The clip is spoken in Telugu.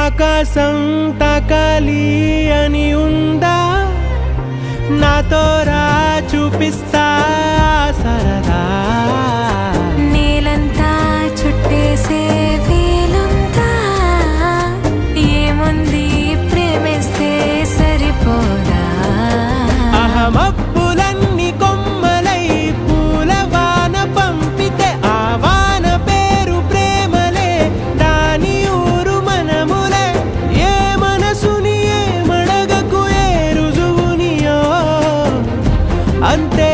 ఆకాశం తాకాలి అని ఉందా, నాతో రా చూపిస్తా సరదా. నేలంతా చుట్టేసే వీలుందా, ఏముంది ప్రేమిస్తే సరిపోదా. అహమప్పులన్నీ కొమ్మలై పూలవాన పంపితే ఆ వాన పేరు ప్రేమలే, దాని ఊరు మనములే. ఏ మనసుని ఏ మడగకు ఏ రుజువునియో అంతే